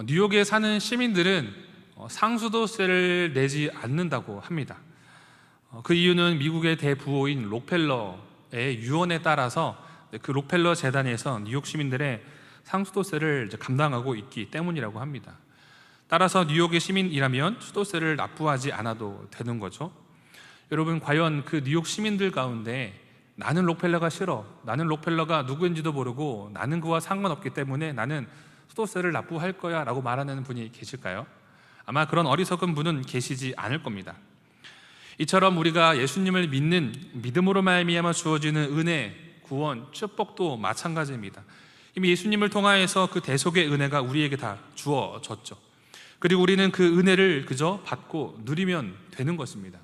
뉴욕에 사는 시민들은 상수도세를 내지 않는다고 합니다. 그 이유는 미국의 대부호인 록펠러의 유언에 따라서 그 록펠러 재단에서 뉴욕 시민들의 상수도세를 감당하고 있기 때문이라고 합니다. 따라서 뉴욕의 시민이라면 수도세를 납부하지 않아도 되는 거죠. 여러분, 과연 그 뉴욕 시민들 가운데 나는 록펠러가 싫어, 나는 록펠러가 누구인지도 모르고 나는 그와 상관없기 때문에 나는 수도세를 납부할 거야 라고 말하는 분이 계실까요? 아마 그런 어리석은 분은 계시지 않을 겁니다. 이처럼 우리가 예수님을 믿는 믿음으로 말미암아 주어지는 은혜, 구원, 축복도 마찬가지입니다. 이미 예수님을 통하여서 그 대속의 은혜가 우리에게 다 주어졌죠. 그리고 우리는 그 은혜를 그저 받고 누리면 되는 것입니다.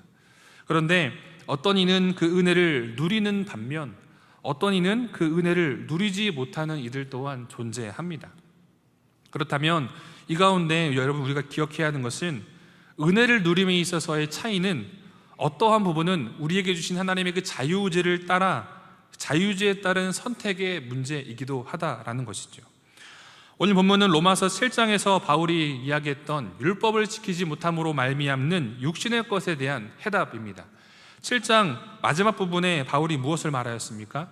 그런데 어떤 이는 그 은혜를 누리는 반면 어떤 이는 그 은혜를 누리지 못하는 이들 또한 존재합니다. 그렇다면 이 가운데 여러분, 우리가 기억해야 하는 것은 은혜를 누림에 있어서의 차이는 어떠한 부분은 우리에게 주신 하나님의 그 자유의지를 따라 자유의지에 따른 선택의 문제이기도 하다라는 것이죠. 오늘 본문은 로마서 7장에서 바울이 이야기했던 율법을 지키지 못함으로 말미암는 육신의 것에 대한 해답입니다. 7장 마지막 부분에 바울이 무엇을 말하였습니까?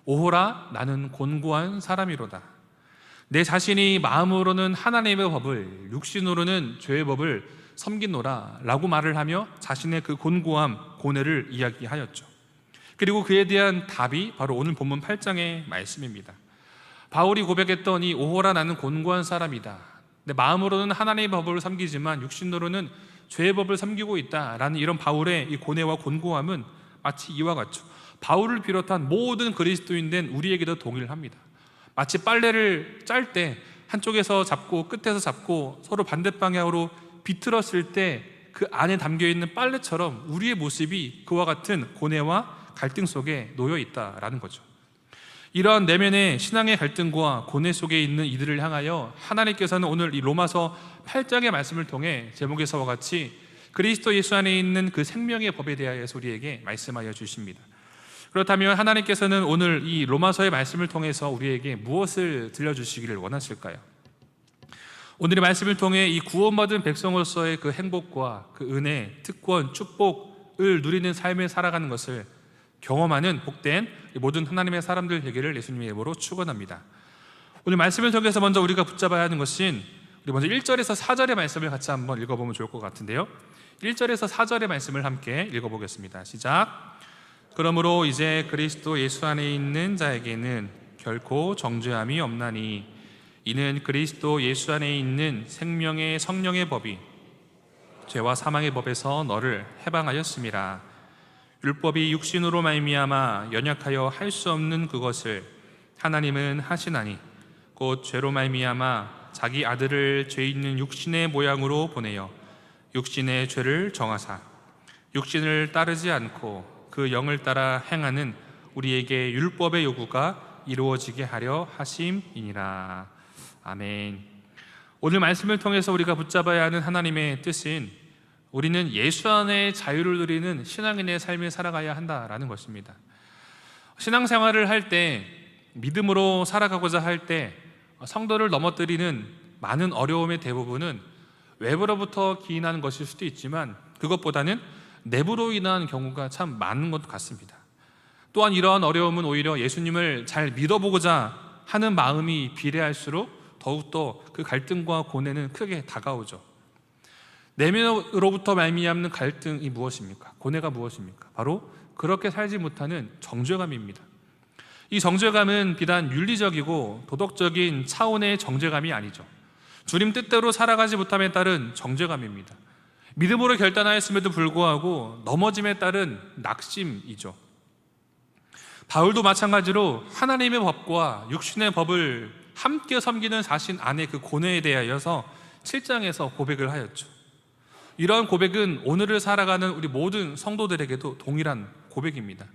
오호라, 나는 곤고한 사람이로다. 내 자신이 마음으로는 하나님의 법을, 육신으로는 죄의 법을 섬기노라 라고 말을 하며 자신의 그 곤고함, 고뇌를 이야기하였죠. 그리고 그에 대한 답이 바로 오늘 본문 8장의 말씀입니다. 바울이 고백했던 이 오호라, 나는 곤고한 사람이다, 내 마음으로는 하나님의 법을 섬기지만 육신으로는 죄의 법을 섬기고 있다라는 이런 바울의 이 고뇌와 곤고함은 마치 이와 같죠. 바울을 비롯한 모든 그리스도인된 우리에게도 동일합니다. 마치 빨래를 짤 때 한쪽에서 잡고 끝에서 잡고 서로 반대 방향으로 비틀었을 때 그 안에 담겨있는 빨래처럼 우리의 모습이 그와 같은 고뇌와 갈등 속에 놓여 있다라는 거죠. 이러한 내면의 신앙의 갈등과 고뇌 속에 있는 이들을 향하여 하나님께서는 오늘 이 로마서 8장의 말씀을 통해 제목에서와 같이 그리스도 예수 안에 있는 그 생명의 법에 대하여서 우리에게 말씀하여 주십니다. 그렇다면 하나님께서는 오늘 이 로마서의 말씀을 통해서 우리에게 무엇을 들려주시기를 원하실까요? 오늘의 말씀을 통해 이 구원받은 백성으로서의 그 행복과 그 은혜, 특권, 축복을 누리는 삶을 살아가는 것을 경험하는 복된 모든 하나님의 사람들 되기를 예수님의 이름으로 축원합니다. 오늘 말씀을 통해서 먼저 우리가 붙잡아야 하는 것은 우리 먼저 1절에서 4절의 말씀을 같이 한번 읽어보면 좋을 것 같은데요. 1절에서 4절의 말씀을 함께 읽어보겠습니다. 시작. 그러므로 이제 그리스도 예수 안에 있는 자에게는 결코 정죄함이 없나니 이는 그리스도 예수 안에 있는 생명의 성령의 법이 죄와 사망의 법에서 너를 해방하였음이라. 율법이 육신으로 말미암아 연약하여 할 수 없는 그것을 하나님은 하시나니 곧 죄로 말미암아 자기 아들을 죄 있는 육신의 모양으로 보내어 육신의 죄를 정하사 육신을 따르지 않고 그 영을 따라 행하는 우리에게 율법의 요구가 이루어지게 하려 하심이니라. 아멘. 오늘 말씀을 통해서 우리가 붙잡아야 하는 하나님의 뜻은 우리는 예수 안에 자유를 누리는 신앙인의 삶을 살아가야 한다라는 것입니다. 신앙생활을 할 때, 믿음으로 살아가고자 할 때 성도를 넘어뜨리는 많은 어려움의 대부분은 외부로부터 기인하는 것일 수도 있지만 그것보다는 내부로 인한 경우가 참 많은 것 같습니다. 또한 이러한 어려움은 오히려 예수님을 잘 믿어보고자 하는 마음이 비례할수록 더욱더 그 갈등과 고뇌는 크게 다가오죠. 내면으로부터 말미암는 갈등이 무엇입니까? 고뇌가 무엇입니까? 바로 그렇게 살지 못하는 정죄감입니다. 이 정죄감은 비단 윤리적이고 도덕적인 차원의 정죄감이 아니죠. 주님 뜻대로 살아가지 못함에 따른 정죄감입니다. 믿음으로 결단하였음에도 불구하고 넘어짐에 따른 낙심이죠. 바울도 마찬가지로 하나님의 법과 육신의 법을 함께 섬기는 자신 안의 그 고뇌에 대하여서 7장에서 고백을 하였죠. 이러한 고백은 오늘을 살아가는 우리 모든 성도들에게도 동일한 고백입니다.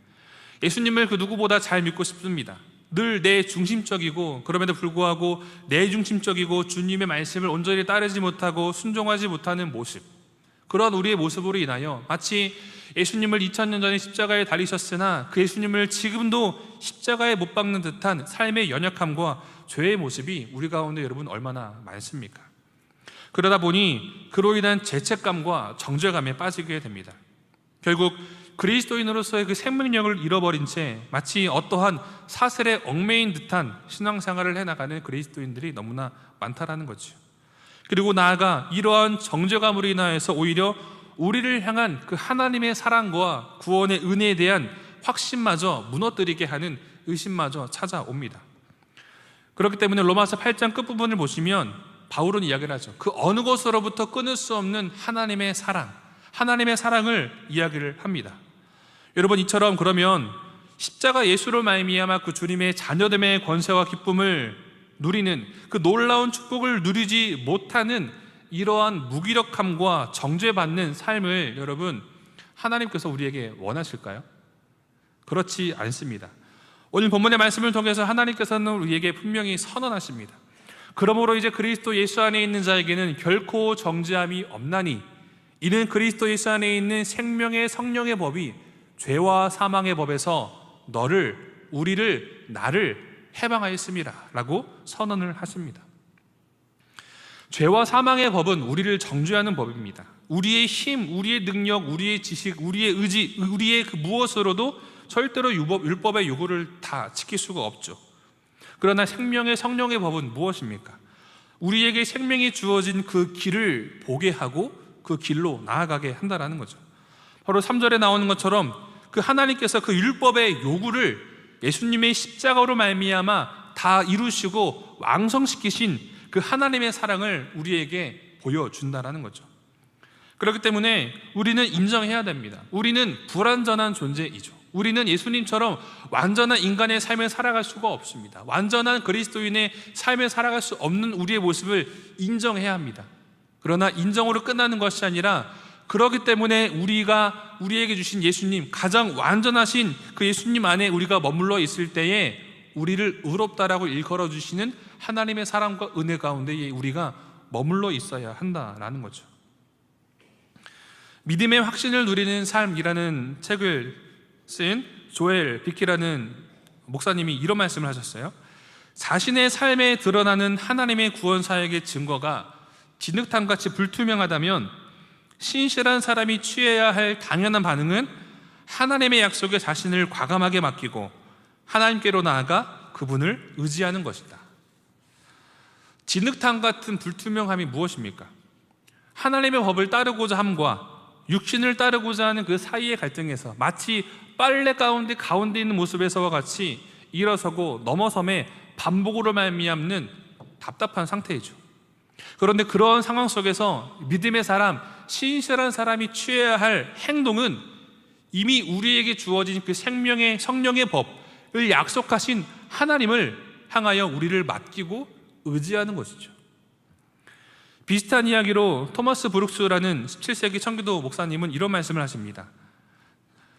예수님을 그 누구보다 잘 믿고 싶습니다. 늘 내 중심적이고 그럼에도 불구하고 내 중심적이고 주님의 말씀을 온전히 따르지 못하고 순종하지 못하는 모습, 그런 우리의 모습으로 인하여 마치 예수님을 2000년 전에 십자가에 달리셨으나 그 예수님을 지금도 십자가에 못 박는 듯한 삶의 연약함과 죄의 모습이 우리 가운데 여러분 얼마나 많습니까? 그러다 보니 그로 인한 죄책감과 정죄감에 빠지게 됩니다. 결국 그리스도인으로서의 그 생명력을 잃어버린 채 마치 어떠한 사슬에 얽매인 듯한 신앙생활을 해나가는 그리스도인들이 너무나 많다라는 거죠. 그리고 나아가 이러한 정죄감으로 인하여서 오히려 우리를 향한 그 하나님의 사랑과 구원의 은혜에 대한 확신마저 무너뜨리게 하는 의심마저 찾아옵니다. 그렇기 때문에 로마서 8장 끝부분을 보시면 바울은 이야기를 하죠. 그 어느 것으로부터 끊을 수 없는 하나님의 사랑, 하나님의 사랑을 이야기를 합니다. 여러분, 이처럼 그러면 십자가 예수로 말미암아 그 주님의 자녀됨의 권세와 기쁨을 누리는 그 놀라운 축복을 누리지 못하는 이러한 무기력함과 정죄받는 삶을 여러분 하나님께서 우리에게 원하실까요? 그렇지 않습니다. 오늘 본문의 말씀을 통해서 하나님께서는 우리에게 분명히 선언하십니다. 그러므로 이제 그리스도 예수 안에 있는 자에게는 결코 정죄함이 없나니 이는 그리스도 예수 안에 있는 생명의 성령의 법이 죄와 사망의 법에서 우리를 나를 해방하였습니다 라고 선언을 하십니다. 죄와 사망의 법은 우리를 정죄하는 법입니다. 우리의 힘, 우리의 능력, 우리의 지식, 우리의 의지, 우리의 그 무엇으로도 절대로 율법의 요구를 다 지킬 수가 없죠. 그러나 생명의 성령의 법은 무엇입니까? 우리에게 생명이 주어진 그 길을 보게 하고 그 길로 나아가게 한다는 거죠. 바로 3절에 나오는 것처럼 그 하나님께서 그 율법의 요구를 예수님의 십자가로 말미암아 다 이루시고 완성시키신 그 하나님의 사랑을 우리에게 보여준다는 거죠. 그렇기 때문에 우리는 인정해야 됩니다. 우리는 불완전한 존재이죠. 우리는 예수님처럼 완전한 인간의 삶을 살아갈 수가 없습니다. 완전한 그리스도인의 삶을 살아갈 수 없는 우리의 모습을 인정해야 합니다. 그러나 인정으로 끝나는 것이 아니라 그렇기 때문에 우리에게 주신 예수님, 가장 완전하신 그 예수님 안에 우리가 머물러 있을 때에 우리를 의롭다라고 일컬어 주시는 하나님의 사랑과 은혜 가운데 우리가 머물러 있어야 한다라는 거죠. 믿음의 확신을 누리는 삶이라는 책을 쓴 조엘 비키라는 목사님이 이런 말씀을 하셨어요. 자신의 삶에 드러나는 하나님의 구원 사역의 증거가 진흙탕같이 불투명하다면 신실한 사람이 취해야 할 당연한 반응은 하나님의 약속에 자신을 과감하게 맡기고 하나님께로 나아가 그분을 의지하는 것이다. 진흙탕 같은 불투명함이 무엇입니까? 하나님의 법을 따르고자 함과 육신을 따르고자 하는 그 사이의 갈등에서 마치 빨래 가운데 있는 모습에서와 같이 일어서고 넘어섬에 반복으로 말미암는 답답한 상태이죠. 그런데 그런 상황 속에서 믿음의 사람, 신실한 사람이 취해야 할 행동은 이미 우리에게 주어진 그 생명의 성령의 법을 약속하신 하나님을 향하여 우리를 맡기고 의지하는 것이죠. 비슷한 이야기로 토마스 브룩스라는 17세기 청교도 목사님은 이런 말씀을 하십니다.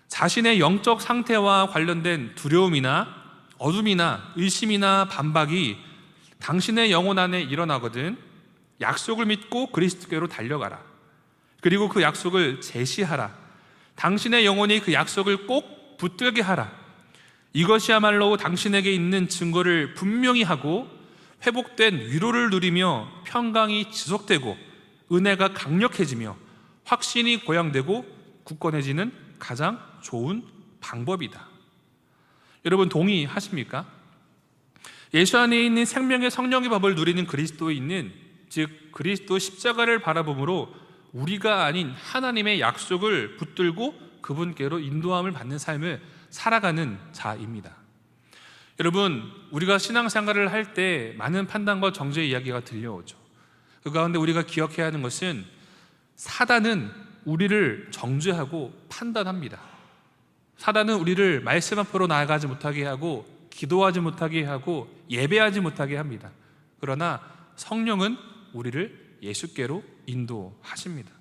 자신의 영적 상태와 관련된 두려움이나 어둠이나 의심이나 반박이 당신의 영혼 안에 일어나거든 약속을 믿고 그리스도께로 달려가라. 그리고 그 약속을 제시하라. 당신의 영혼이 그 약속을 꼭 붙들게 하라. 이것이야말로 당신에게 있는 증거를 분명히 하고 회복된 위로를 누리며 평강이 지속되고 은혜가 강력해지며 확신이 고양되고 굳건해지는 가장 좋은 방법이다. 여러분 동의하십니까? 예수 안에 있는 생명의 성령의 법을 누리는 그리스도인은 즉 그리스도 십자가를 바라봄으로 우리가 아닌 하나님의 약속을 붙들고 그분께로 인도함을 받는 삶을 살아가는 자입니다. 여러분, 우리가 신앙생활을 할 때 많은 판단과 정죄 이야기가 들려오죠. 그 가운데 우리가 기억해야 하는 것은 사단은 우리를 정죄하고 판단합니다. 사단은 우리를 말씀 앞으로 나아가지 못하게 하고 기도하지 못하게 하고 예배하지 못하게 합니다. 그러나 성령은 우리를 예수께로 인도하십니다.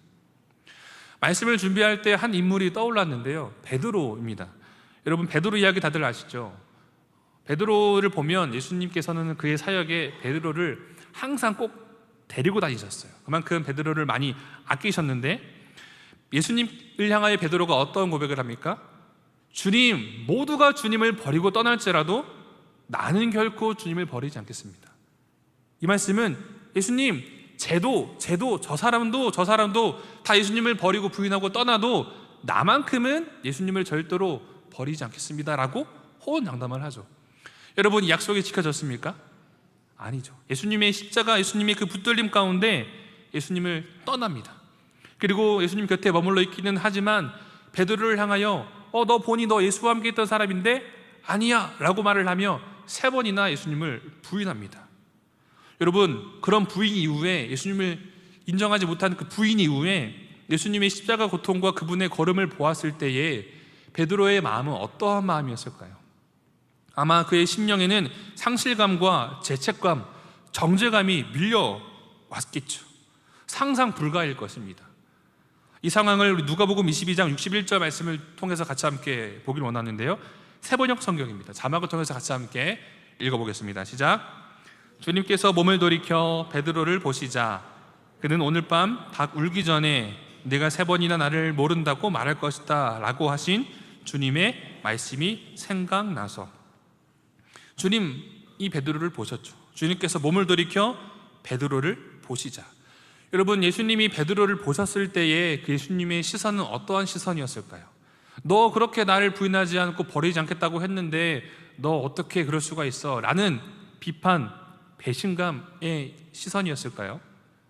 말씀을 준비할 때 한 인물이 떠올랐는데요, 베드로입니다. 여러분 베드로 이야기 다들 아시죠? 베드로를 보면 예수님께서는 그의 사역에 베드로를 항상 꼭 데리고 다니셨어요. 그만큼 베드로를 많이 아끼셨는데 예수님을 향하여 베드로가 어떤 고백을 합니까? 주님, 모두가 주님을 버리고 떠날지라도 나는 결코 주님을 버리지 않겠습니다. 이 말씀은 예수님, 쟤도 저 사람도 다 예수님을 버리고 부인하고 떠나도 나만큼은 예수님을 절대로 버리지 않겠습니다라고 호언장담을 하죠. 여러분, 이 약속이 지켜졌습니까? 아니죠. 예수님의 십자가, 예수님의 그 붙들림 가운데 예수님을 떠납니다. 그리고 예수님 곁에 머물러 있기는 하지만 베드로를 향하여 너 보니 너 예수와 함께 있던 사람인데 아니야 라고 말을 하며 3번이나 예수님을 부인합니다. 여러분, 그런 부인 이후에, 예수님을 인정하지 못한 그 부인 이후에 예수님의 십자가 고통과 그분의 걸음을 보았을 때에 베드로의 마음은 어떠한 마음이었을까요? 아마 그의 심령에는 상실감과 죄책감, 정죄감이 밀려왔겠죠. 상상 불가일 것입니다. 이 상황을 우리 누가복음 22장 61절 말씀을 통해서 같이 함께 보길 원하는데요, 세번역 성경입니다. 자막을 통해서 같이 함께 읽어보겠습니다. 시작. 주님께서 몸을 돌이켜 베드로를 보시자 그는 오늘 밤 닭 울기 전에 네가 3번이나 나를 모른다고 말할 것이다 라고 하신 주님의 말씀이 생각나서, 주님이 베드로를 보셨죠. 주님께서 몸을 돌이켜 베드로를 보시자. 여러분, 예수님이 베드로를 보셨을 때에 그 예수님의 시선은 어떠한 시선이었을까요? 너 그렇게 나를 부인하지 않고 버리지 않겠다고 했는데 너 어떻게 그럴 수가 있어? 라는 비판, 배신감의 시선이었을까요?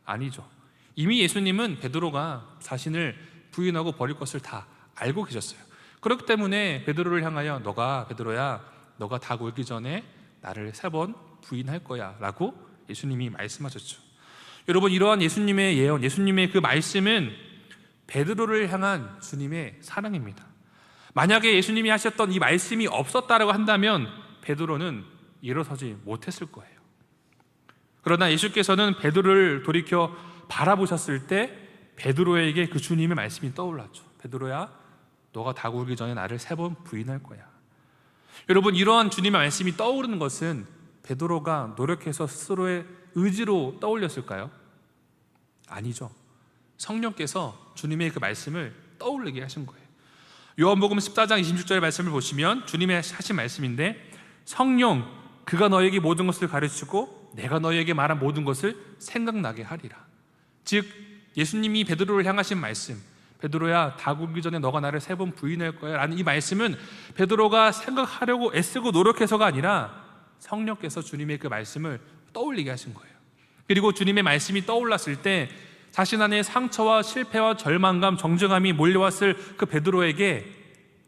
아니죠. 이미 예수님은 베드로가 자신을 부인하고 버릴 것을 다 알고 계셨어요. 그렇기 때문에 베드로를 향하여 베드로야, 너가 닭 울기 전에 나를 3번 부인할 거야 라고 예수님이 말씀하셨죠. 여러분, 이러한 예수님의 예언, 예수님의 그 말씀은 베드로를 향한 주님의 사랑입니다. 만약에 예수님이 하셨던 이 말씀이 없었다라고 한다면 베드로는 일어서지 못했을 거예요. 그러나 예수께서는 베드로를 돌이켜 바라보셨을 때 베드로에게 그 주님의 말씀이 떠올랐죠. 베드로야, 너가 닭 울기 전에 나를 3번 부인할 거야. 여러분, 이러한 주님의 말씀이 떠오르는 것은 베드로가 노력해서 스스로의 의지로 떠올렸을까요? 아니죠. 성령께서 주님의 그 말씀을 떠올리게 하신 거예요. 요한복음 14장 26절의 말씀을 보시면 주님의 하신 말씀인데, 성령 그가 너에게 모든 것을 가르치고 내가 너에게 말한 모든 것을 생각나게 하리라. 즉 예수님이 베드로를 향하신 말씀, 베드로야 닭 울기 전에 너가 나를 3번 부인할 거야 라는 이 말씀은 베드로가 생각하려고 애쓰고 노력해서가 아니라 성령께서 주님의 그 말씀을 떠올리게 하신 거예요. 그리고 주님의 말씀이 떠올랐을 때 자신 안에 상처와 실패와 절망감, 정죄감이 몰려왔을 그 베드로에게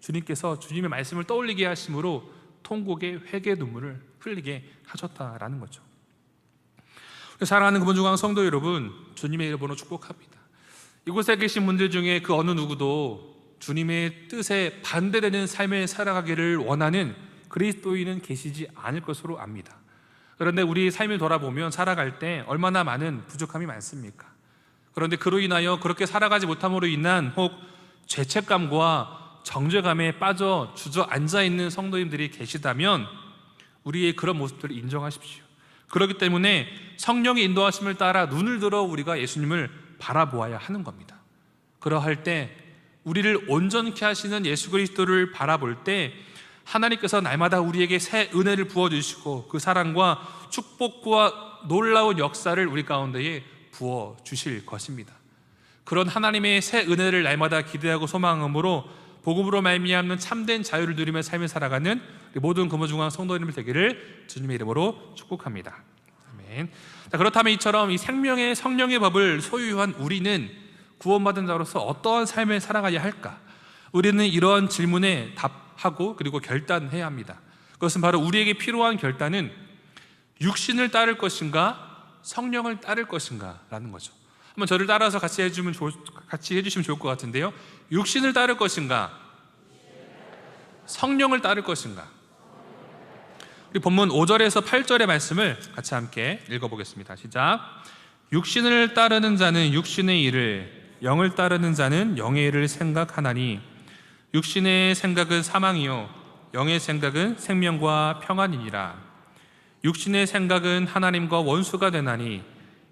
주님께서 주님의 말씀을 떠올리게 하심으로 통곡의 회개 눈물을 흘리게 하셨다라는 거죠. 사랑하는 금원중앙 성도 여러분, 주님의 이름으로 축복합니다. 이곳에 계신 분들 중에 그 어느 누구도 주님의 뜻에 반대되는 삶을 살아가기를 원하는 그리스도인은 계시지 않을 것으로 압니다. 그런데 우리 삶을 돌아보면 살아갈 때 얼마나 많은 부족함이 많습니까? 그런데 그로 인하여 그렇게 살아가지 못함으로 인한 혹 죄책감과 정죄감에 빠져 주저앉아 있는 성도님들이 계시다면 우리의 그런 모습들을 인정하십시오. 그렇기 때문에 성령의 인도하심을 따라 눈을 들어 우리가 예수님을 바라보아야 하는 겁니다. 그러할 때 우리를 온전케 하시는 예수 그리스도를 바라볼 때 하나님께서 날마다 우리에게 새 은혜를 부어주시고 그 사랑과 축복과 놀라운 역사를 우리 가운데에 부어주실 것입니다. 그런 하나님의 새 은혜를 날마다 기대하고 소망함으로 복음으로 말미암는 참된 자유를 누리며 삶을 살아가는 모든 금호중앙 성도님들 되기를 주님의 이름으로 축복합니다. 아멘. 자, 그렇다면 이처럼 이 생명의 성령의 법을 소유한 우리는 구원받은 자로서 어떠한 삶을 살아가야 할까? 우리는 이러한 질문에 답하고 그리고 결단해야 합니다. 그것은 바로 우리에게 필요한 결단은 육신을 따를 것인가 성령을 따를 것인가 라는 거죠. 한번 저를 따라서 같이 해주시면 좋을 것 같은데요, 육신을 따를 것인가 성령을 따를 것인가. 우리 본문 5절에서 8절의 말씀을 같이 함께 읽어보겠습니다. 시작. 육신을 따르는 자는 육신의 일을, 영을 따르는 자는 영의 일을 생각하나니 육신의 생각은 사망이요 영의 생각은 생명과 평안이니라. 육신의 생각은 하나님과 원수가 되나니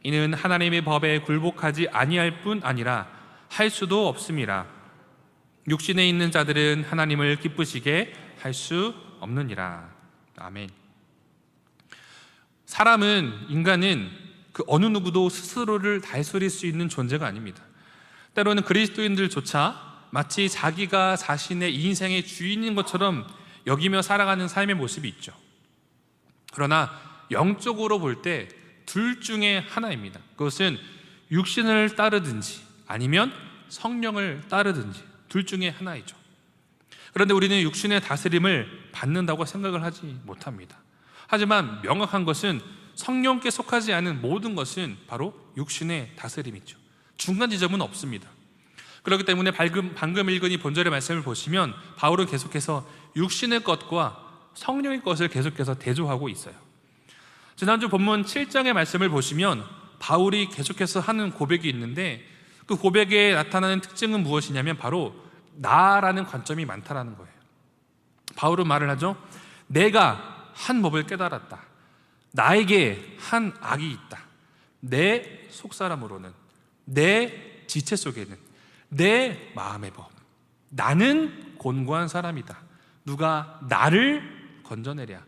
이는 하나님의 법에 굴복하지 아니할 뿐 아니라 할 수도 없음이라. 육신에 있는 자들은 하나님을 기쁘시게 할 수 없느니라. 아멘. 인간은 그 어느 누구도 스스로를 다스릴 수 있는 존재가 아닙니다. 때로는 그리스도인들조차 마치 자기가 자신의 인생의 주인인 것처럼 여기며 살아가는 삶의 모습이 있죠. 그러나 영적으로 볼 때 둘 중에 하나입니다. 그것은 육신을 따르든지 아니면 성령을 따르든지 둘 중에 하나이죠. 그런데 우리는 육신의 다스림을 받는다고 생각을 하지 못합니다. 하지만 명확한 것은 성령께 속하지 않은 모든 것은 바로 육신의 다스림이죠. 중간 지점은 없습니다. 그렇기 때문에 방금 읽은 이 본절의 말씀을 보시면 바울은 계속해서 육신의 것과 성령의 것을 계속해서 대조하고 있어요. 지난주 본문 7장의 말씀을 보시면 바울이 계속해서 하는 고백이 있는데 그 고백에 나타나는 특징은 무엇이냐면 바로 나라는 관점이 많다라는 거예요. 바울은 말을 하죠. 내가 한 법을 깨달았다. 나에게 한 악이 있다. 내 속사람으로는, 내 지체 속에는, 내 마음의 법, 나는 곤고한 사람이다. 누가 나를 건져내랴.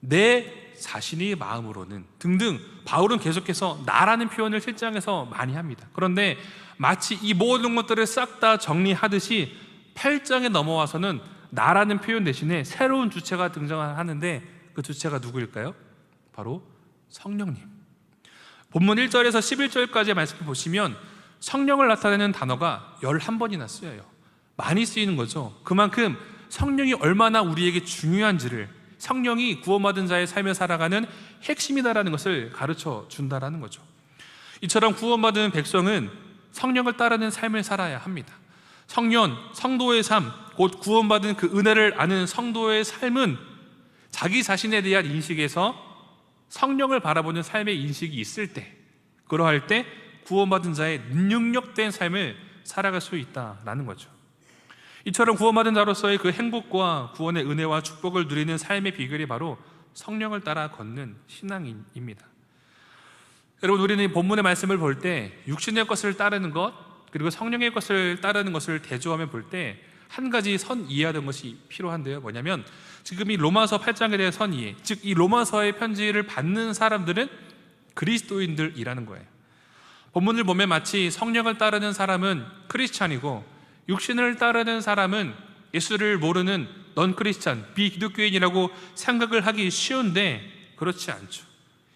내 자신의 마음으로는 등등. 바울은 계속해서 나라는 표현을 7장에서 많이 합니다. 그런데 마치 이 모든 것들을 싹 다 정리하듯이 8장에 넘어와서는 나라는 표현 대신에 새로운 주체가 등장하는데 그 주체가 누구일까요? 바로 성령님. 본문 1절에서 11절까지의 말씀을 보시면 성령을 나타내는 단어가 11번이나 쓰여요. 많이 쓰이는 거죠. 그만큼 성령이 얼마나 우리에게 중요한지를, 성령이 구원받은 자의 삶을 살아가는 핵심이다라는 것을 가르쳐 준다라는 거죠. 이처럼 구원받은 백성은 성령을 따르는 삶을 살아야 합니다. 성도의 삶, 곧 구원받은 그 은혜를 아는 성도의 삶은 자기 자신에 대한 인식에서 성령을 바라보는 삶의 인식이 있을 때, 그러할 때 구원받은 자의 능력된 삶을 살아갈 수 있다라는 거죠. 이처럼 구원받은 자로서의 그 행복과 구원의 은혜와 축복을 누리는 삶의 비결이 바로 성령을 따라 걷는 신앙입니다. 여러분, 우리는 이 본문의 말씀을 볼 때 육신의 것을 따르는 것 그리고 성령의 것을 따르는 것을 대조하며 볼 때 한 가지 선 이해하는 것이 필요한데요. 뭐냐면 지금 이 로마서 8장에 대한 선 이해, 즉 이 로마서의 편지를 받는 사람들은 그리스도인들이라는 거예요. 본문을 보면 마치 성령을 따르는 사람은 크리스찬이고 육신을 따르는 사람은 예수를 모르는 넌 크리스찬, 비기독교인이라고 생각을 하기 쉬운데 그렇지 않죠.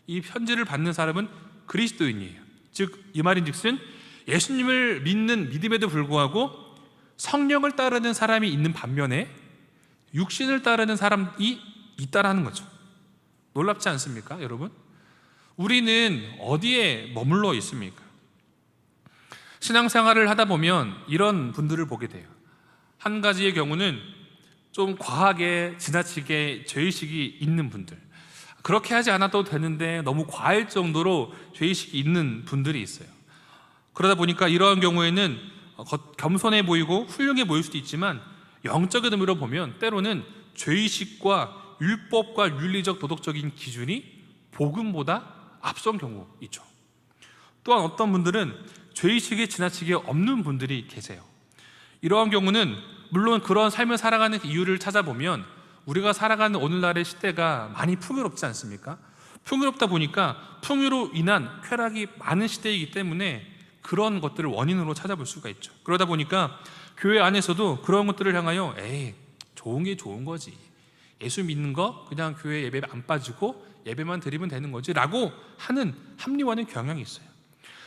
이 편지를 받는 사람은 그리스도인이에요. 즉 이 말인즉슨 예수님을 믿는 믿음에도 불구하고 성령을 따르는 사람이 있는 반면에 육신을 따르는 사람이 있다라는 거죠. 놀랍지 않습니까, 여러분? 우리는 어디에 머물러 있습니까? 신앙생활을 하다 보면 이런 분들을 보게 돼요. 한 가지의 경우는 좀 과하게 지나치게 죄의식이 있는 분들, 그렇게 하지 않아도 되는데 너무 과할 정도로 죄의식이 있는 분들이 있어요. 그러다 보니까 이러한 경우에는 겸손해 보이고 훌륭해 보일 수도 있지만 영적인 의미로 보면 때로는 죄의식과 율법과 윤리적 도덕적인 기준이 복음보다 앞선 경우 있죠. 또한 어떤 분들은 죄의식이 지나치게 없는 분들이 계세요. 이러한 경우는 물론 그런 삶을 살아가는 이유를 찾아보면 우리가 살아가는 오늘날의 시대가 많이 풍요롭지 않습니까? 풍요롭다 보니까 풍요로 인한 쾌락이 많은 시대이기 때문에 그런 것들을 원인으로 찾아볼 수가 있죠. 그러다 보니까 교회 안에서도 그런 것들을 향하여 좋은 게 좋은 거지, 예수 믿는 거 그냥 교회 예배 안 빠지고 예배만 드리면 되는 거지 라고 하는 합리화하는 경향이 있어요.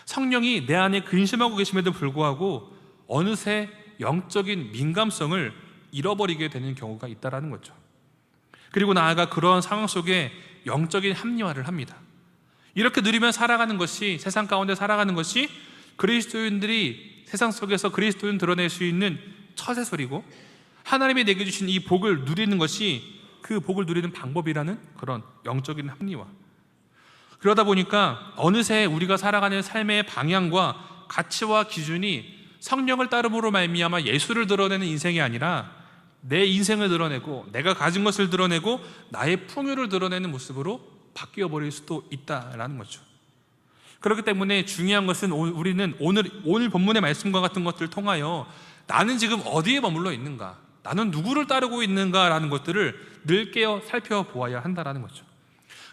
성령이 내 안에 근심하고 계심에도 불구하고 어느새 영적인 민감성을 잃어버리게 되는 경우가 있다는 거죠. 그리고 나아가 그런 상황 속에 영적인 합리화를 합니다. 이렇게 누리며 살아가는 것이, 세상 가운데 살아가는 것이 그리스도인들이 세상 속에서 그리스도인 드러낼 수 있는 처세술이고, 하나님이 내게 주신 이 복을 누리는 것이 그 복을 누리는 방법이라는 그런 영적인 합리화. 그러다 보니까 어느새 우리가 살아가는 삶의 방향과 가치와 기준이 성령을 따름으로 말미암아 예수를 드러내는 인생이 아니라 내 인생을 드러내고 내가 가진 것을 드러내고 나의 풍요를 드러내는 모습으로 바뀌어 버릴 수도 있다라는 거죠. 그렇기 때문에 중요한 것은 우리는 오늘 본문의 말씀과 같은 것들을 통하여 나는 지금 어디에 머물러 있는가, 나는 누구를 따르고 있는가라는 것들을 늘 깨어 살펴보아야 한다는 거죠.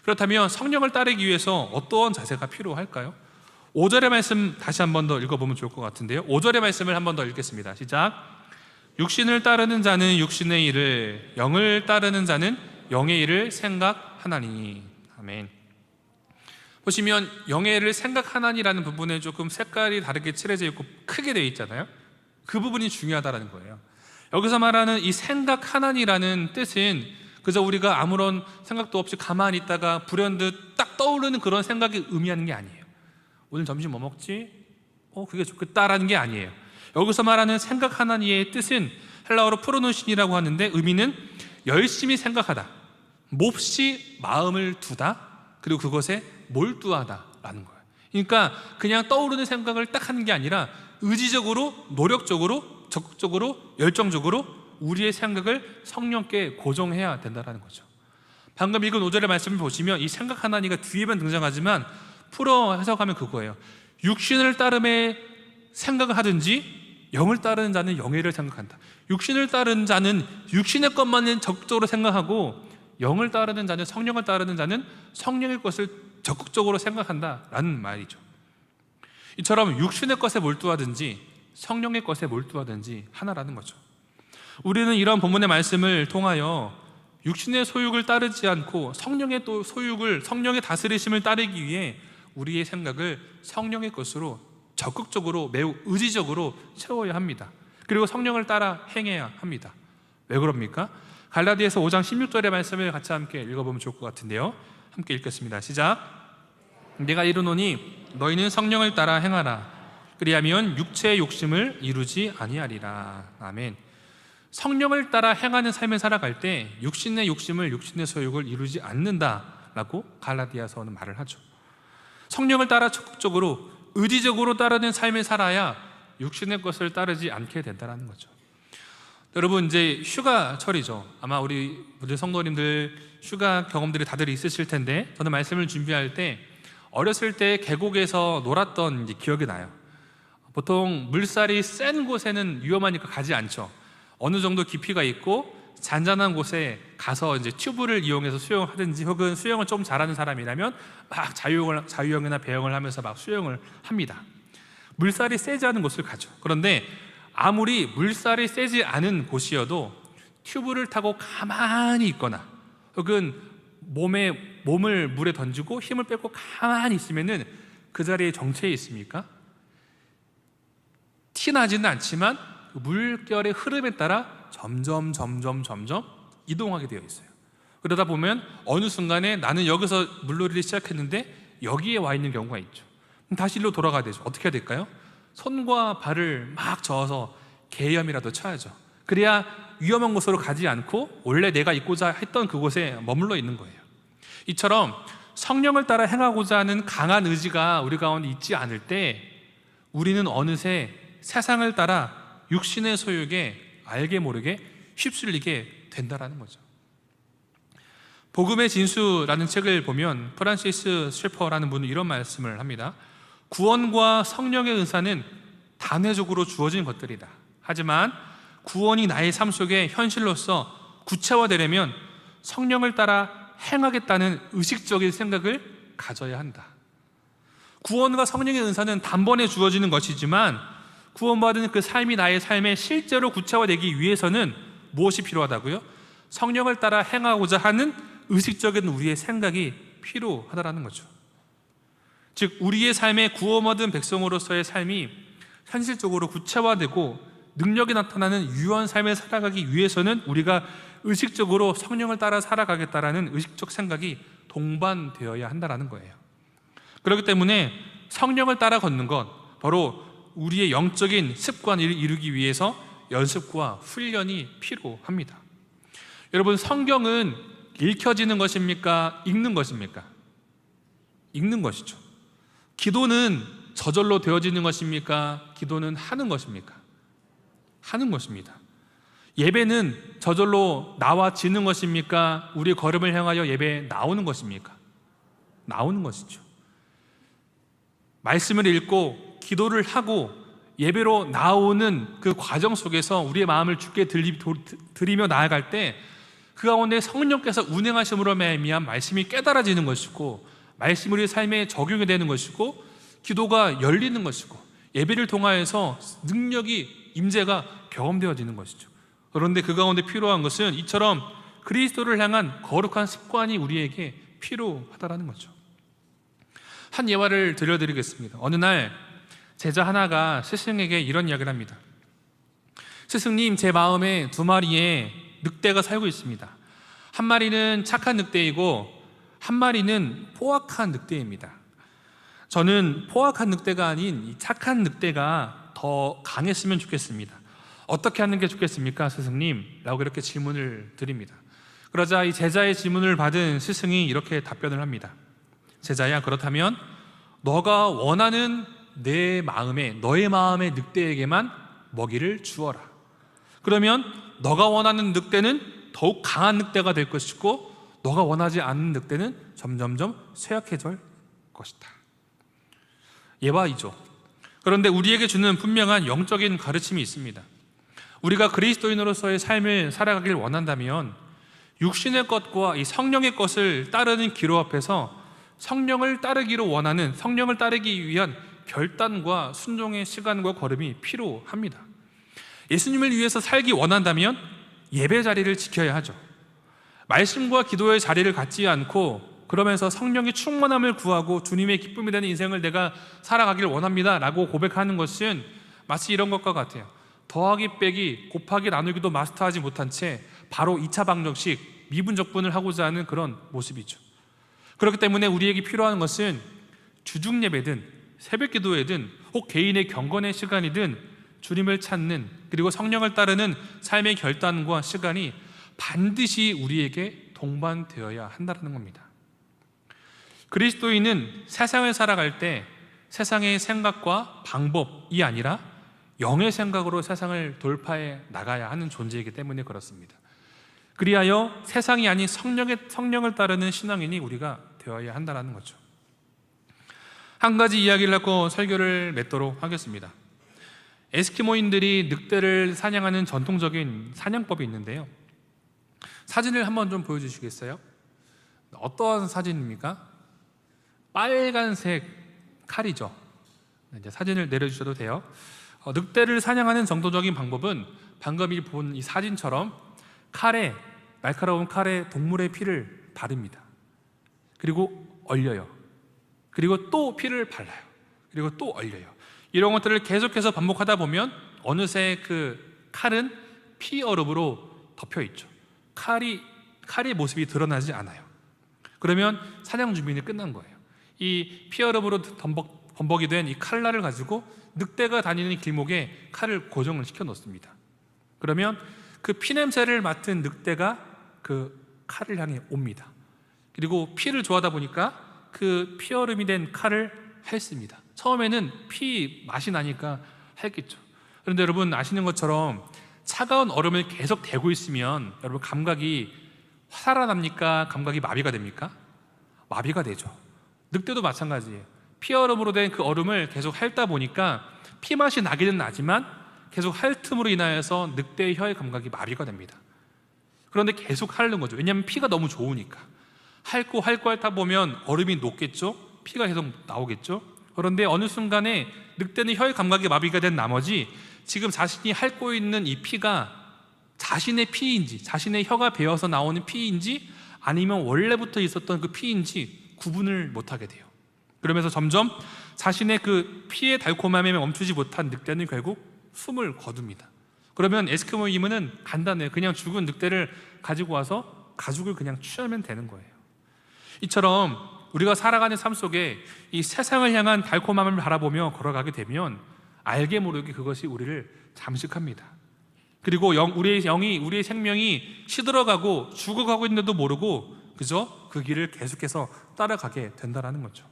그렇다면 성령을 따르기 위해서 어떠한 자세가 필요할까요? 5절의 말씀 다시 한 번 더 읽어보면 좋을 것 같은데요. 5절의 말씀을 한 번 더 읽겠습니다. 시작. 육신을 따르는 자는 육신의 일을, 영을 따르는 자는 영의 일을 생각하나니. 아멘. 보시면 영의 일을 생각하나니라는 부분에 조금 색깔이 다르게 칠해져 있고 크게 되어 있잖아요. 그 부분이 중요하다는 거예요. 여기서 말하는 이 생각하나니라는 뜻은 그저 우리가 아무런 생각도 없이 가만히 있다가 불현듯 딱 떠오르는 그런 생각이 의미하는 게 아니에요. 오늘 점심 뭐 먹지? 그게 좋겠다라는 게 아니에요. 여기서 말하는 생각하나니의 뜻은 헬라어로 프로노신이라고 하는데 의미는 열심히 생각하다, 몹시 마음을 두다, 그리고 그것에 몰두하다라는 거예요. 그러니까 그냥 떠오르는 생각을 딱 하는 게 아니라 의지적으로, 노력적으로, 적극적으로, 열정적으로 우리의 생각을 성령께 고정해야 된다는 거죠. 방금 읽은 5절의 말씀을 보시면 이 생각하나니가 뒤에만 등장하지만 풀어 해석하면 그거예요. 육신을 따름에 생각을 하든지 영을 따르는 자는 영의 일을 생각한다. 육신을 따르는 자는 육신의 것만은 적극적으로 생각하고 영을 따르는 자는, 성령을 따르는 자는 성령의 것을 적극적으로 생각한다라는 말이죠. 이처럼 육신의 것에 몰두하든지 성령의 것에 몰두하든지 하나라는 거죠. 우리는 이런 본문의 말씀을 통하여 육신의 소욕을 따르지 않고 성령의 또 소욕을, 성령의 다스리심을 따르기 위해 우리의 생각을 성령의 것으로 적극적으로, 매우 의지적으로 채워야 합니다. 그리고 성령을 따라 행해야 합니다. 왜 그럽니까? 갈라디아서 5장 16절의 말씀을 같이 함께 읽어보면 좋을 것 같은데요. 함께 읽겠습니다. 시작. 내가 이르노니 너희는 성령을 따라 행하라. 그리하면 육체의 욕심을 이루지 아니하리라. 아멘. 성령을 따라 행하는 삶을 살아갈 때 육신의 욕심을, 육신의 소욕을 이루지 않는다라고 갈라디아서는 말을 하죠. 성령을 따라 적극적으로, 의지적으로 따르는 삶을 살아야 육신의 것을 따르지 않게 된다는 거죠. 여러분, 이제 휴가철이죠. 아마 우리 성도님들 휴가 경험들이 다들 있으실 텐데, 저는 말씀을 준비할 때 어렸을 때 계곡에서 놀았던 기억이 나요. 보통 물살이 센 곳에는 위험하니까 가지 않죠. 어느 정도 깊이가 있고 잔잔한 곳에 가서 이제 튜브를 이용해서 수영을 하든지, 혹은 수영을 좀 잘하는 사람이라면 막 자유형이나 배영을 하면서 막 수영을 합니다. 물살이 세지 않은 곳을 가죠. 그런데 아무리 물살이 세지 않은 곳이어도 튜브를 타고 가만히 있거나 혹은 몸을 물에 던지고 힘을 빼고 가만히 있으면은 그 자리에 정체해 있습니까? 티나지는 않지만 물결의 흐름에 따라 점점 이동하게 되어 있어요. 그러다 보면 어느 순간에 나는 여기서 물놀이를 시작했는데 여기에 와 있는 경우가 있죠. 그럼 다시 일로 돌아가야 되죠. 어떻게 해야 될까요? 손과 발을 막 저어서 개염이라도 쳐야죠. 그래야 위험한 곳으로 가지 않고 원래 내가 있고자 했던 그곳에 머물러 있는 거예요. 이처럼 성령을 따라 행하고자 하는 강한 의지가 우리 가운데 있지 않을 때 우리는 어느새 세상을 따라 육신의 소욕에 알게 모르게 휩쓸리게 된다는 거죠. 복음의 진수라는 책을 보면 프란시스 셰퍼라는 분은 이런 말씀을 합니다. 구원과 성령의 은사는 단회적으로 주어진 것들이다. 하지만 구원이 나의 삶 속에 현실로서 구체화되려면 성령을 따라 행하겠다는 의식적인 생각을 가져야 한다. 구원과 성령의 은사는 단번에 주어지는 것이지만 구원받은 그 삶이 나의 삶에 실제로 구체화되기 위해서는 무엇이 필요하다고요? 성령을 따라 행하고자 하는 의식적인 우리의 생각이 필요하다는 거죠. 즉 우리의 삶에 구원받은 백성으로서의 삶이 현실적으로 구체화되고 능력이 나타나는 유한 삶을 살아가기 위해서는 우리가 의식적으로 성령을 따라 살아가겠다라는 의식적 생각이 동반되어야 한다는 거예요. 그렇기 때문에 성령을 따라 걷는 것, 바로 우리의 영적인 습관을 이루기 위해서 연습과 훈련이 필요합니다. 여러분, 성경은 읽혀지는 것입니까? 읽는 것입니까? 읽는 것이죠. 기도는 저절로 되어지는 것입니까? 기도는 하는 것입니까? 하는 것입니다. 예배는 저절로 나와지는 것입니까? 우리의 걸음을 향하여 예배에 나오는 것입니까? 나오는 것이죠. 말씀을 읽고 기도를 하고 예배로 나오는 그 과정 속에서 우리의 마음을 주께 드리며 나아갈 때 그 가운데 성령께서 운행하심으로 말미암아 말씀이 깨달아지는 것이고, 말씀이 우리 삶에 적용이 되는 것이고, 기도가 열리는 것이고, 예배를 통하여서 능력이, 임재가 경험되어지는 것이죠. 그런데 그 가운데 필요한 것은 이처럼 그리스도를 향한 거룩한 습관이 우리에게 필요하다라는 거죠. 한 예화를 들려드리겠습니다. 어느 날 제자 하나가 스승에게 이런 이야기를 합니다. 스승님, 제 마음에 2마리의 늑대가 살고 있습니다. 한 마리는 착한 늑대이고 한 마리는 포악한 늑대입니다. 저는 포악한 늑대가 아닌 이 착한 늑대가 더 강했으면 좋겠습니다. 어떻게 하는 게 좋겠습니까, 스승님? 라고 이렇게 질문을 드립니다. 그러자 이 제자의 질문을 받은 스승이 이렇게 답변을 합니다. 제자야, 그렇다면 너가 원하는 너의 마음의 늑대에게만 먹이를 주어라. 그러면 너가 원하는 늑대는 더욱 강한 늑대가 될 것이고, 너가 원하지 않는 늑대는 점점점 쇠약해질 것이다. 예화이죠. 그런데 우리에게 주는 분명한 영적인 가르침이 있습니다. 우리가 그리스도인으로서의 삶을 살아가길 원한다면 육신의 것과 이 성령의 것을 따르는 기로 앞에서 성령을 따르기로 원하는, 성령을 따르기 위한 결단과 순종의 시간과 걸음이 필요합니다. 예수님을 위해서 살기 원한다면 예배 자리를 지켜야 하죠. 말씀과 기도의 자리를 갖지 않고 그러면서 성령의 충만함을 구하고 주님의 기쁨이 되는 인생을 내가 살아가길 원합니다 라고 고백하는 것은 마치 이런 것과 같아요. 더하기 빼기 곱하기 나누기도 마스터하지 못한 채 바로 2차 방정식 미분적분을 하고자 하는 그런 모습이죠. 그렇기 때문에 우리에게 필요한 것은 주중 예배든 새벽 기도회든 혹 개인의 경건의 시간이든 주님을 찾는, 그리고 성령을 따르는 삶의 결단과 시간이 반드시 우리에게 동반되어야 한다는 겁니다. 그리스도인은 세상을 살아갈 때 세상의 생각과 방법이 아니라 영의 생각으로 세상을 돌파해 나가야 하는 존재이기 때문에 그렇습니다. 그리하여 세상이 아닌 성령을 따르는 신앙인이 우리가 되어야 한다는 거죠. 한 가지 이야기를 하고 설교를 맺도록 하겠습니다. 에스키모인들이 늑대를 사냥하는 전통적인 사냥법이 있는데요. 사진을 한번 좀 보여주시겠어요? 어떠한 사진입니까? 빨간색 칼이죠. 이제 사진을 내려주셔도 돼요. 늑대를 사냥하는 정도적인 방법은 방금 본 이 사진처럼 날카로운 칼에 동물의 피를 바릅니다. 그리고 얼려요. 그리고 또 피를 발라요. 그리고 또 얼려요. 이런 것들을 계속해서 반복하다 보면 어느새 그 칼은 피 얼음으로 덮여 있죠. 칼의 모습이 드러나지 않아요. 그러면 사냥 준비는 끝난 거예요. 이 피 얼음으로 범벅이 된 이 칼날을 가지고 늑대가 다니는 길목에 칼을 고정을 시켜 놓습니다. 그러면 그 피냄새를 맡은 늑대가 그 칼을 향해 옵니다. 그리고 피를 좋아하다 보니까 그 피얼음이 된 칼을 핥습니다. 처음에는 피 맛이 나니까 핥겠죠. 그런데 여러분 아시는 것처럼 차가운 얼음을 계속 대고 있으면 여러분 감각이 살아납니까? 감각이 마비가 됩니까? 마비가 되죠. 늑대도 마찬가지예요. 피얼음으로 된 그 얼음을 계속 핥다 보니까 피맛이 나기는 나지만 계속 핥음으로 인하여서 늑대의 혀의 감각이 마비가 됩니다. 그런데 계속 핥는 거죠. 왜냐하면 피가 너무 좋으니까. 핥고 핥다 보면 얼음이 녹겠죠. 피가 계속 나오겠죠. 그런데 어느 순간에 늑대는 혀의 감각이 마비가 된 나머지 지금 자신이 핥고 있는 이 피가 자신의 피인지, 자신의 혀가 베어서 나오는 피인지 아니면 원래부터 있었던 그 피인지 구분을 못하게 돼요. 그러면서 점점 자신의 그 피의 달콤함에 멈추지 못한 늑대는 결국 숨을 거둡니다. 그러면 에스키모 이모는 간단해요. 그냥 죽은 늑대를 가지고 와서 가죽을 그냥 취하면 되는 거예요. 이처럼 우리가 살아가는 삶 속에 이 세상을 향한 달콤함을 바라보며 걸어가게 되면 알게 모르게 그것이 우리를 잠식합니다. 그리고 우리의 생명이 시들어가고 죽어가고 있는데도 모르고 그저 그 길을 계속해서 따라가게 된다는 거죠.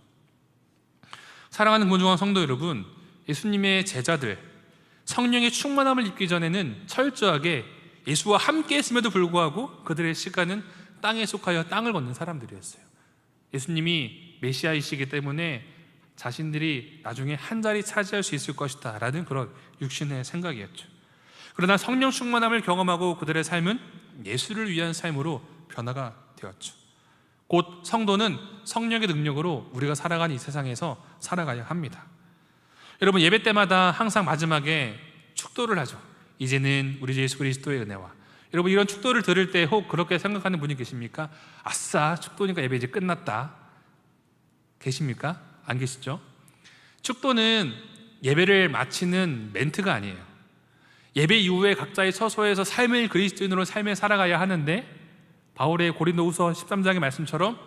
사랑하는 군중한 성도 여러분, 예수님의 제자들, 성령의 충만함을 입기 전에는 철저하게 예수와 함께 했음에도 불구하고 그들의 시간은 땅에 속하여 땅을 걷는 사람들이었어요. 예수님이 메시아이시기 때문에 자신들이 나중에 한 자리 차지할 수 있을 것이다 라는 그런 육신의 생각이었죠. 그러나 성령 충만함을 경험하고 그들의 삶은 예수를 위한 삶으로 변화가 되었죠. 곧 성도는 성령의 능력으로 우리가 살아가는 이 세상에서 살아가야 합니다. 여러분, 예배 때마다 항상 마지막에 축도를 하죠. 이제는 우리 주 예수 그리스도의 은혜와. 여러분, 이런 축도를 들을 때 혹 그렇게 생각하는 분이 계십니까? 아싸, 축도니까 예배 이제 끝났다. 계십니까? 안 계시죠? 축도는 예배를 마치는 멘트가 아니에요. 예배 이후에 각자의 처소에서 삶을 그리스도인으로 삶에 살아가야 하는데, 바울의 고린도후서 13장의 말씀처럼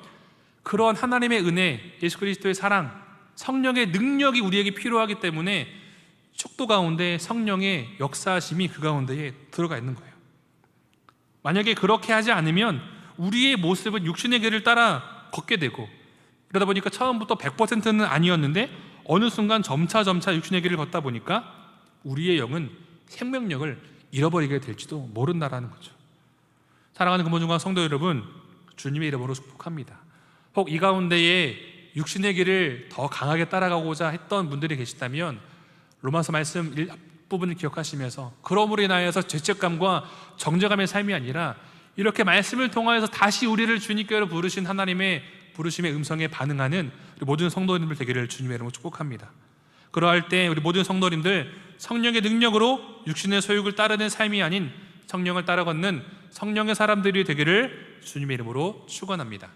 그런 하나님의 은혜, 예수 그리스도의 사랑, 성령의 능력이 우리에게 필요하기 때문에 축도 가운데 성령의 역사하심이 그 가운데에 들어가 있는 거예요. 만약에 그렇게 하지 않으면 우리의 모습은 육신의 길을 따라 걷게 되고, 그러다 보니까 처음부터 100%는 아니었는데 어느 순간 점차 육신의 길을 걷다 보니까 우리의 영은 생명력을 잃어버리게 될지도 모른다라는 거죠. 사랑하는 금호중과 성도 여러분, 주님의 이름으로 축복합니다. 혹 이 가운데에 육신의 길을 더 강하게 따라가고자 했던 분들이 계시다면 로마서 말씀 앞부분을 기억하시면서, 그러므로 인하여서 죄책감과 정죄감의 삶이 아니라 이렇게 말씀을 통하여서 다시 우리를 주님께로 부르신 하나님의 부르심의 음성에 반응하는 우리 모든 성도님들 되기를 주님의 이름으로 축복합니다. 그러할 때 우리 모든 성도님들 성령의 능력으로 육신의 소욕을 따르는 삶이 아닌 성령을 따라 걷는 성령의 사람들이 되기를 주님의 이름으로 축원합니다.